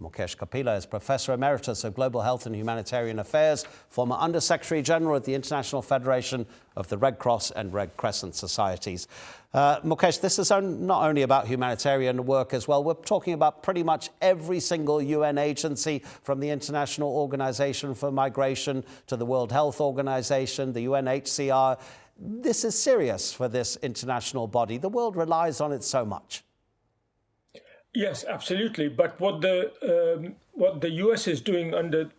Mukesh Kapila is Professor Emeritus of Global Health and Humanitarian Affairs, former Under Secretary General at the International Federation of the Red Cross and Red Crescent Societies. Mukesh, this is not only about humanitarian work as well. We're talking about pretty much every single UN agency, from the International Organization for Migration to the World Health Organization, the UNHCR. This is serious for this international body. The world relies on it so much. Yes, absolutely. But what the US is doing under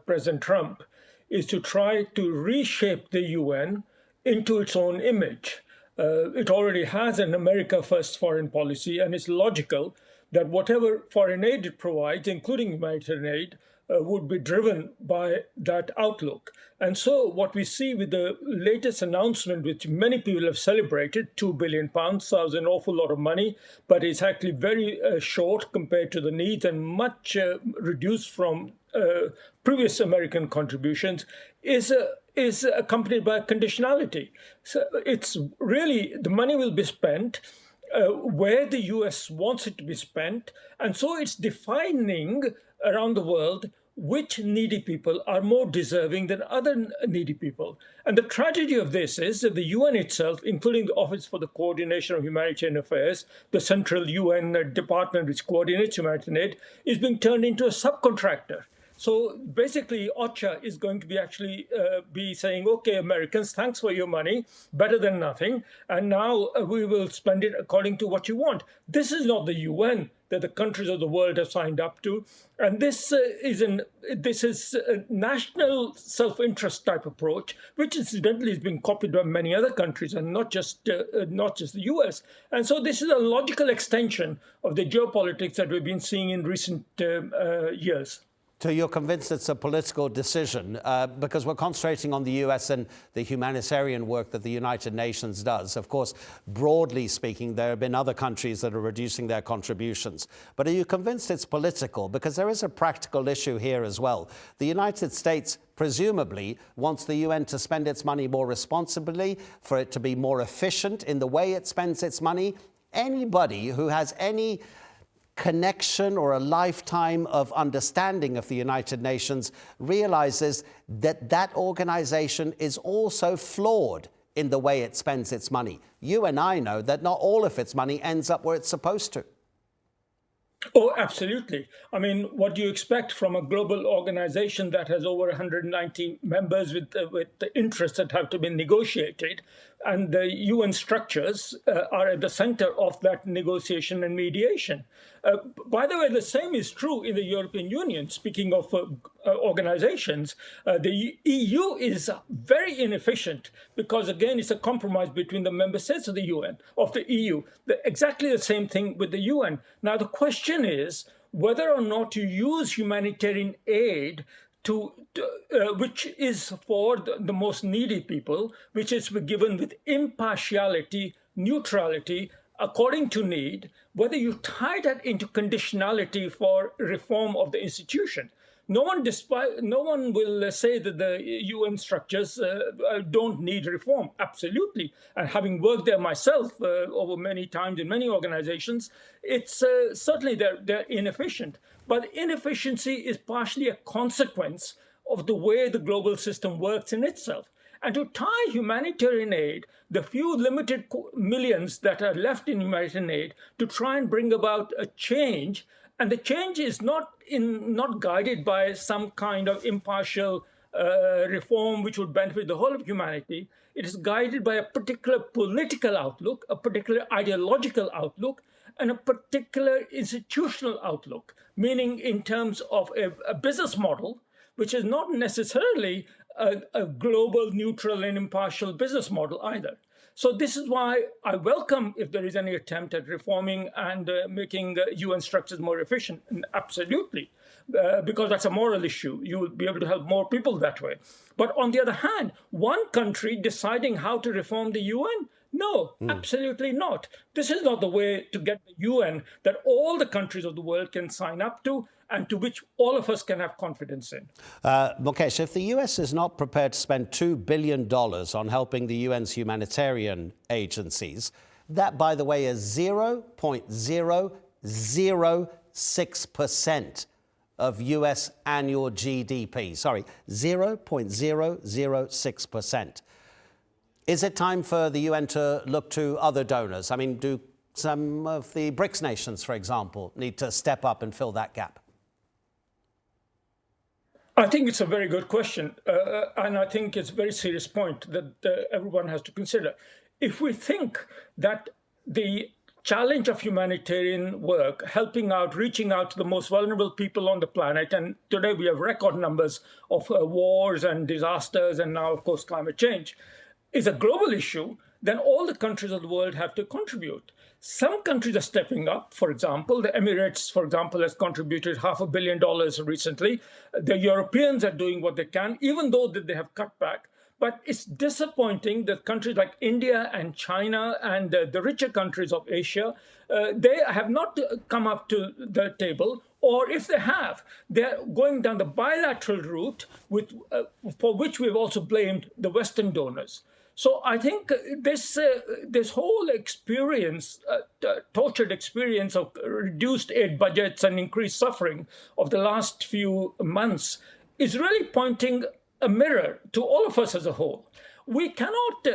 President Trump is to try to reshape the UN into its own image. It already has an America First foreign policy, and it's logical that whatever foreign aid it provides, including humanitarian aid, would be driven by that outlook. And so what we see with the latest announcement, which many people have celebrated, £2 billion, sounds an awful lot of money, but it's actually very short compared to the needs and much reduced from previous American contributions, is accompanied by conditionality. So it's really, the money will be spent where the US wants it to be spent. And so it's defining around the world which needy people are more deserving than other needy people. And the tragedy of this is that the UN itself, including the Office for the Coordination of Humanitarian Affairs, the central UN department which coordinates humanitarian aid, is being turned into a subcontractor. So basically, OCHA is going to be actually be saying, OK, Americans, thanks for your money, better than nothing. And now we will spend it according to what you want. This is not the UN that the countries of the world have signed up to. And this is a national self-interest type approach, which incidentally is being copied by many other countries and not just the US. And so this is a logical extension of the geopolitics that we've been seeing in recent years. So you're convinced it's a political decision because we're concentrating on the US and the humanitarian work that the United Nations does. Of course, broadly speaking, there have been other countries that are reducing their contributions. But are you convinced it's political? Because there is a practical issue here as well. The United States presumably wants the UN to spend its money more responsibly, for it to be more efficient in the way it spends its money. Anybody who has any connection or a lifetime of understanding of the United Nations realizes that that organization is also flawed in the way it spends its money. You and I know that not all of its money ends up where it's supposed to. Oh, absolutely. I mean, what do you expect from a global organization that has over 190 members with the interests that have to be negotiated? And the UN structures are at the center of that negotiation and mediation. By the way, the same is true in the European Union. Speaking of organizations, the EU is very inefficient because, again, it's a compromise between the member states of the UN, of the EU. Exactly the same thing with the UN. Now, the question is whether or not you use humanitarian aid which is for the most needy people, which is given with impartiality, neutrality, according to need, whether you tie that into conditionality for reform of the institution. No one will say that the UN structures don't need reform. Absolutely. And having worked there myself over many times in many organizations, it's certainly they're inefficient. But inefficiency is partially a consequence of the way the global system works in itself. And to tie humanitarian aid, the few limited millions that are left in humanitarian aid, to try and bring about a change, and the change is not guided by some kind of impartial reform which would benefit the whole of humanity. It is guided by a particular political outlook, a particular ideological outlook, and a particular institutional outlook, meaning in terms of a business model, which is not necessarily a global, neutral, and impartial business model either. So this is why I welcome if there is any attempt at reforming and making UN structures more efficient. And absolutely, because that's a moral issue. You will be able to help more people that way. But on the other hand, one country deciding how to reform the UN? No, absolutely not. This is not the way to get the UN that all the countries of the world can sign up to and to which all of us can have confidence in. Mukesh, if the US is not prepared to spend $2 billion on helping the UN's humanitarian agencies, that, by the way, is 0.006% of US annual GDP. Sorry, 0.006%. Is it time for the UN to look to other donors? I mean, do some of the BRICS nations, for example, need to step up and fill that gap? I think it's a very good question. And I think it's a very serious point that everyone has to consider. If we think that the challenge of humanitarian work, helping out, reaching out to the most vulnerable people on the planet, and today we have record numbers of wars and disasters, and now, of course, climate change, is a global issue, then all the countries of the world have to contribute. Some countries are stepping up. For example, the Emirates, for example, has contributed $500 million recently. The Europeans are doing what they can, even though they have cut back. But it's disappointing that countries like India and China and the richer countries of Asia, they have not come up to the table. Or if they have, they're going down the bilateral route, for which we've also blamed the Western donors. So I think this whole experience, tortured experience of reduced aid budgets and increased suffering of the last few months is really pointing a mirror to all of us as a whole. We cannot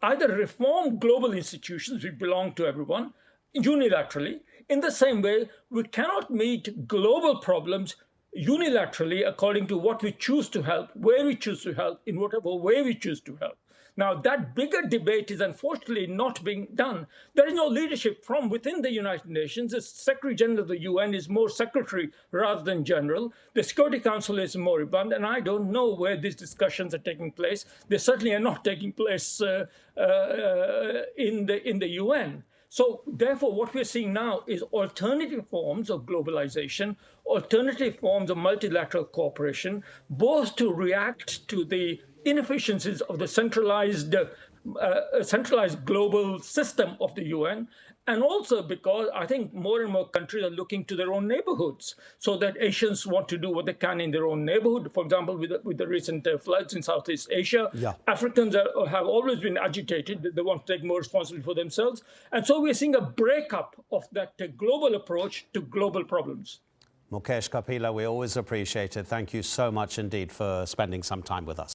either reform global institutions, which belong to everyone, unilaterally. In the same way, we cannot meet global problems unilaterally according to what we choose to help, where we choose to help, in whatever way we choose to help. Now, that bigger debate is unfortunately not being done. There is no leadership from within the United Nations. The Secretary General of the UN is more secretary rather than general. The Security Council is moribund, and I don't know where these discussions are taking place. They certainly are not taking place in the UN. So therefore, what we're seeing now is alternative forms of globalization, alternative forms of multilateral cooperation, both to react to the inefficiencies of the centralized global system of the UN, and also because I think more and more countries are looking to their own neighborhoods, so that Asians want to do what they can in their own neighborhood. For example, with the recent floods in Southeast Asia, Africans have always been agitated. They want to take more responsibility for themselves. And so we're seeing a breakup of that global approach to global problems. Mukesh Kapila, we always appreciate it. Thank you so much indeed for spending some time with us.